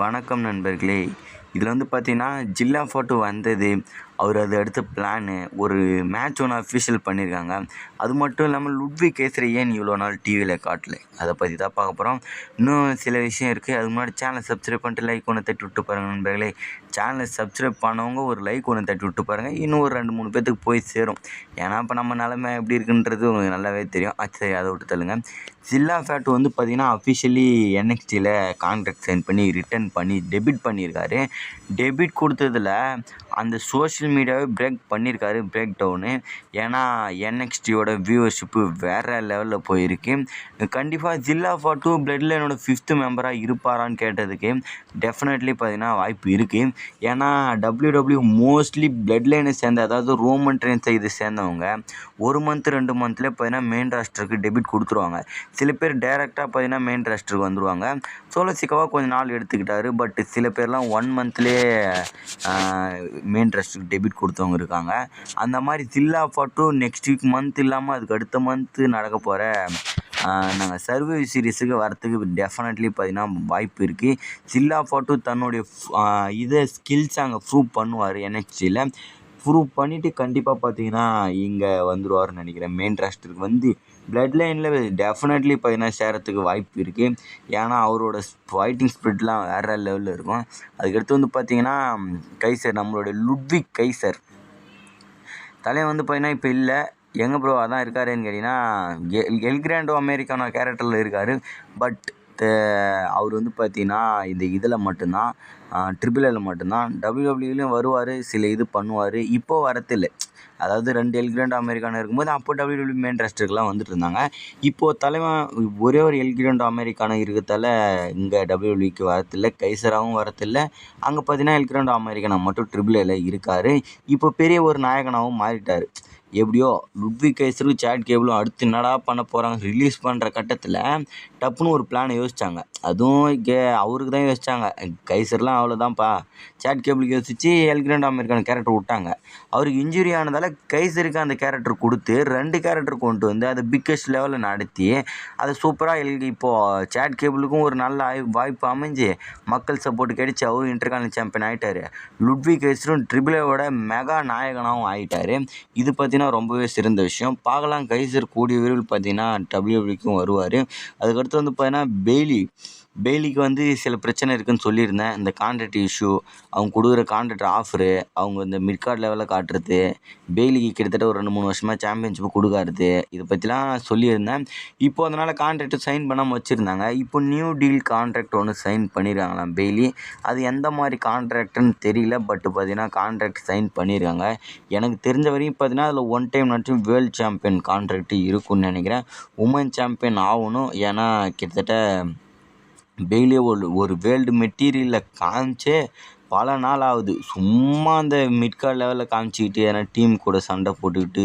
வணக்கம் நண்பர்களே. இதில் வந்து பார்த்தீங்கன்னா, ஜில்லா ஃபோட்டோ வந்தது. அவர் அது அடுத்த பிளானு. ஒரு மேட்ச் ஒன்று அஃபிஷியல் பண்ணியிருக்காங்க. அது மட்டும் இல்லாமல் லுட்விக் கேசரி ஏன் இவ்வளோ நாள் டிவியில் காட்டல? அதை பற்றி தான் பார்க்க போகிறோம். இன்னும் சில விஷயம் இருக்குது. அதுக்கு முன்னாடி சேனலை சப்ஸ்கிரைப் பண்ணிட்டு லைக் ஒன்று தட்டி விட்டு பாருங்கள் நண்பர்களே. சேனலை சப்ஸ்கிரைப் பண்ணவங்க ஒரு லைக் ஒன்று தட்டி விட்டு பாருங்கள். இன்னும் ஒரு 2-3 பேத்துக்கு போய் சேரும். ஏன்னா இப்போ நம்ம நிலமை எப்படி இருக்குன்றது உங்களுக்கு நல்லாவே தெரியும். சரி, அதை விட்டு தள்ளுங்க. ஜில்லா ஃபேட் வந்து பார்த்தீங்கன்னா அஃபிஷியலி NXTயில் கான்ட்ராக்ட் சைன் பண்ணி ரிட்டர்ன் பண்ணி டெபிட் பண்ணியிருக்காரு. டெபிட் கொடுத்ததில் அந்த சோஷியல் மீடியாவே பிரேக் பண்ணியிருக்காரு, பிரேக் டவுனு. ஏன்னா NXTயோட வியூவர்ஷிப்பு வேறு லெவலில் போயிருக்கு. கண்டிப்பாக ஜில்லா ஃபாட்டு பிளட் லைனோட 5th மெம்பராக இருப்பாரான்னு கேட்டதுக்கு டெஃபினெட்லி பார்த்தீங்கன்னா வாய்ப்பு இருக்குது. ஏன்னா WWE மோஸ்ட்லி பிளட் லைனை சேர்ந்த, அதாவது ரோமன் ரெயின்ஸை இது சேர்ந்தவங்க 1 மந்த் 2 மந்த்லேயே பார்த்தீங்கன்னா மெயின் ராஸ்டருக்கு டெபிட் கொடுத்துருவாங்க. சில பேர் டைரெக்டாக பார்த்தீங்கன்னா மெயின் ராஸ்டருக்கு வந்துடுவாங்க. சோலோ சிக்காவா கொஞ்சம் நாள் எடுத்துக்கிட்டாரு. பட் சில பேர்லாம் 1 மந்த்லேயே மெயின் ராஸ்டருக்கு டெபிட் கொடுத்தவங்க இருக்காங்க. அந்த மாதிரி ஜில்லா ஃபாட்டு நெக்ஸ்ட் வீக் மந்த் இல்லாமல் அதுக்கு அடுத்த மந்த்து நடக்க போகிற நாங்கள் சர்வைவ் சீரீஸுக்கு வரத்துக்கு டெஃபினெட்லி பார்த்தீங்கன்னா வாய்ப்பு இருக்குது. ஜில்லா ஃபாட்டு தன்னுடைய இதை ஸ்கில்ஸ் அங்கே ப்ரூவ் பண்ணுவார். NXTயில் ப்ரூவ் பண்ணிவிட்டு கண்டிப்பாக பார்த்தீங்கன்னா இங்கே வந்துடுவார்னு நினைக்கிறேன். மெயின் ராஸ்டருக்கு வந்து பிளட் லைனில் டெஃபினெட்லி பார்த்தீங்கன்னா சேரத்துக்கு வாய்ப்பு இருக்குது. ஏன்னா அவரோட ஃபைட்டிங் ஸ்பிரிட்லாம் வேறு லெவலில் இருக்கும். அதுக்கடுத்து வந்து பார்த்தீங்கன்னா கைசர், நம்மளோட லுட்விக் கைசர் தலைவன் வந்து பார்த்தீங்கன்னா இப்போ இல்லை. எங்கே ப்ரோ அதான் இருக்காருன்னு கேட்டிங்கன்னா, எல் கிராண்டோ அமெரிக்கானோ கேரக்டரில் இருக்கார். பட் அவர் வந்து பார்த்தீங்கன்னா இந்த இதில் மட்டும்தான், ட்ரிபிள் மட்டும்தான். WWEலையும் வருவார், சில இது பண்ணுவார். இப்போது வரத்தில்லை. அதாவது 2 எல் கிராண்டோ அமெரிக்கானோ இருக்கும்போது அப்போ WWE மெயின் ராஸ்டருக்குலாம் வந்துட்டு இருந்தாங்க. இப்போது தலைவன் ஒரே ஒரு எல் கிராண்டோ அமெரிக்கானோ இருக்கிறதால இங்கே WWEக்கு வரத்தில்லை, கைசராகவும் வரத்தில்லை. அங்கே பார்த்தீங்கன்னா எல் கிராண்டோ அமெரிக்கானோ மட்டும் ட்ரிபிள் இருக்கார். இப்போ பெரிய ஒரு நாயகனாகவும் மாறிட்டார். எப்படியோ லுட்விக் கைசரும் சேட் கேபிளும் அடுத்து என்னடா பண்ண போகிறாங்க ரிலீஸ் பண்ணுற கட்டத்தில் டப்புன்னு ஒரு பிளானை யோசித்தாங்க. அதுவும் அவருக்கு தான் யோசித்தாங்க. கைசர்லாம் அவ்வளோதான்ப்பா. சேட் கேபிளுக்கு யோசிச்சு எல் கிராண்டோ அமெரிக்கான கேரக்டர் விட்டாங்க. அவருக்கு இன்ஜுரி ஆனதால் கைசருக்கு அந்த கேரக்டர் கொடுத்து 2 கேரக்டர் கொண்டு வந்து அதை பிக்கஸ்ட் லெவலில் நடத்தி அதை சூப்பராக இப்போது சேட் கேபிளுக்கும் ஒரு நல்ல வாய்ப்பு அமைஞ்சு மக்கள் சப்போர்ட் கிடைச்சி அவரும் இன்டர்கான்டினல் சாம்பியன் ஆகிட்டார். லுட்விக் கைசரும் ட்ரிபிளோட மெகா நாயகனாகவும் ஆகிட்டார். இது பார்த்தீங்கன்னா ரொம்பவே சிறந்த விஷயம். பார்க்கலாம், கைசர் கூடிய விரைவில் பார்த்தீங்கன்னா WWEக்கும் வருவார். அதுக்கடுத்து வந்து பார்த்தீங்கன்னா பெய்லிக்கு வந்து சில பிரச்சனை இருக்குதுன்னு சொல்லியிருந்தேன். இந்த கான்ட்ராக்ட் இஷ்யூ, அவங்க கொடுக்குற கான்ட்ராக்ட் ஆஃபரு, அவங்க இந்த மிட்கார்ட் லெவலில் காட்டுறது, பெய்லிக்கு கிட்டத்தட்ட ஒரு 2-3 வருஷமாக சாம்பியன்ஷிப்பு கொடுக்காது, இதை பற்றிலாம் சொல்லியிருந்தேன். இப்போ அதனால் கான்ட்ராக்ட் சைன் பண்ணாமல் வச்சுருந்தாங்க. இப்போ நியூ டீல் கான்ட்ராக்ட் ஒன்று சைன் பண்ணியிருக்காங்களாம் பெய்லி. அது எந்த மாதிரி கான்ட்ராக்டுன்னு தெரியல. பட் பார்த்தீங்கன்னா கான்ட்ராக்ட் சைன் பண்ணியிருக்காங்க. எனக்கு தெரிஞ்ச வரையும் பார்த்தீங்கன்னா அதில் 1 டைம் மட்டும் வேர்ல்டு சாம்பியன் கான்ட்ராக்ட் இருக்குன்னு நினைக்கிறேன். உமன் சாம்பியன் ஆகணும். ஏன்னா கிட்டத்தட்ட பெய்லியே ஒரு வேர்ல்டு மெட்டீரியலில் காமிச்சே பல நாள் ஆகுது. சும்மா அந்த மிட்கார்ட் லெவலில் காமிச்சிக்கிட்டு ஏன்னா டீம் கூட சண்டை போட்டுக்கிட்டு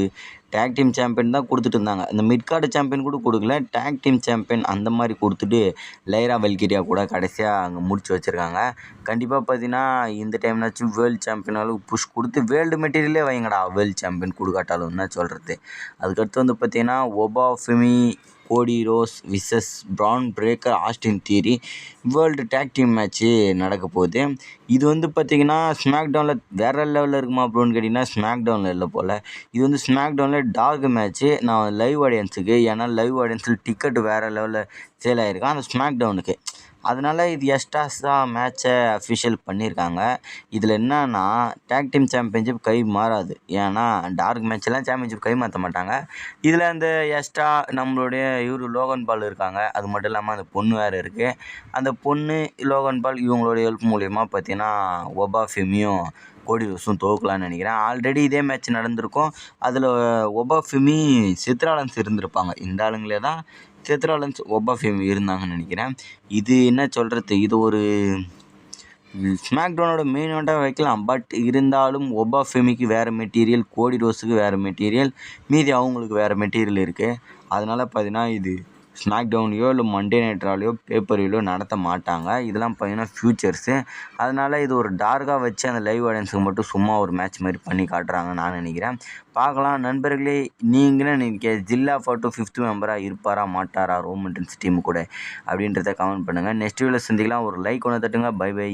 டேக் டீம் சாம்பியன் தான் கொடுத்துட்டு இருந்தாங்க. இந்த மிட்கார்டு சாம்பியன் கூட கொடுக்கல, டேக் டீம் சாம்பியன் அந்த மாதிரி கொடுத்துட்டு லைரா வெல்கிரியா கூட கடைசியாக அங்கே முடிச்சு வச்சுருக்காங்க. கண்டிப்பாக பார்த்தீங்கன்னா இந்த டைம்னாச்சும் வேர்ல்டு சாம்பியன் அளவுக்கு புஷ் கொடுத்து வேர்ல்டு மெட்டீரியலே வைங்கடா, வேர்ல்டு சாம்பியன் கொடுக்காட்டாலும் என்ன சொல்கிறது. அதுக்கடுத்து வந்து பார்த்தீங்கன்னா Oba Femi Cody Rhodes versus Bron Breakker Austin Theory world tag team match நடக்க போகுது. இது வந்து பார்த்திங்கன்னா ஸ்மாக் டவுனில் வேறு லெவலில் இருக்குமா ப்ரோன்னு கேட்டிங்கன்னா ஸ்மாக் டவுனில் இல்லை போல். இது வந்து ஸ்மாக் டவுனில் டார்க் மேட்ச்சு. நான் லைவ் ஆடியன்ஸுக்கு, ஏன்னா லைவ் ஆடியன்ஸில் டிக்கெட் வேறு லெவலில் சேல் ஆகிருக்கான் அந்த ஸ்மாக் டவுனுக்கு. அதனால் இது எக்ஸ்ட்ராஸாக மேட்ச்சை அஃபிஷியல் பண்ணியிருக்காங்க. இதில் என்னன்னா டேக் டீம் சாம்பியன்ஷிப் கை மாறாது. ஏன்னா டார்க் மேட்ச்லாம் சாம்பியன்ஷிப் கை மாற்ற மாட்டாங்க. இதில் அந்த எக்ஸ்ட்ரா நம்மளுடைய லோகன் பால் இருக்காங்க. அது மட்டும் இல்லாமல் அந்த பொண்ணு வேறு இருக்குது. அந்த பொண்ணு லோகன் பால் இவங்களுடைய ஹெல்ப் மூலிமா பார்த்தீங்கன்னா ஒபாஃபெமியும் கோடி ரோஸும் தோக்கலான்னு நினைக்கிறேன். ஆல்ரெடி இதே மேட்ச் நடந்திருக்கும். அதில் ஒபாஃபெமி சித்ராலன்ஸ் இருந்திருப்பாங்க. இந்த ஆளுங்களே தான் சித்ராலன்ஸ் ஒபாஃபெமி இருந்தாங்கன்னு நினைக்கிறேன். இது என்ன சொல்கிறது, இது ஒரு ஸ்மாக் டவுனோட மெயின் இவெண்ட்டாக வைக்கலாம். பட் இருந்தாலும் ஒபாஃபெமிக்கு வேறு மெட்டீரியல், கோடி ரோஸுக்கு வேறு மெட்டீரியல், மீதி அவங்களுக்கு வேறு மெட்டீரியல் இருக்குது. அதனால் பார்த்தீங்கன்னா இது ஸ்மாக் டவுன்லையோ இல்லை மண்டே நைட் ராலையோ பேப்பர்லையோ நடத்த மாட்டாங்க. இதெல்லாம் பார்த்தீங்கன்னா ஃப்யூச்சர்ஸு. அதனால் இது ஒரு டார்க்காக வச்சு அந்த லைவ் ஆடியன்ஸுக்கு மட்டும் சும்மா ஒரு மேட்ச் மாதிரி பண்ணி காட்டுறாங்கன்னு நான் நினைக்கிறேன். பார்க்கலாம் நண்பர்களே. நீங்களே ஜில்லா ஃபோட்டோ 5th மெம்பராக இருப்பாரா மாட்டாரா ரோமன்டன்ஸ் டீமு கூட அப்படின்றத கமெண்ட் பண்ணுங்கள். நெக்ஸ்ட் வீடியோவில் சந்திக்கலாம். ஒரு லைக் ஒன்று தட்டுங்க. Bye by.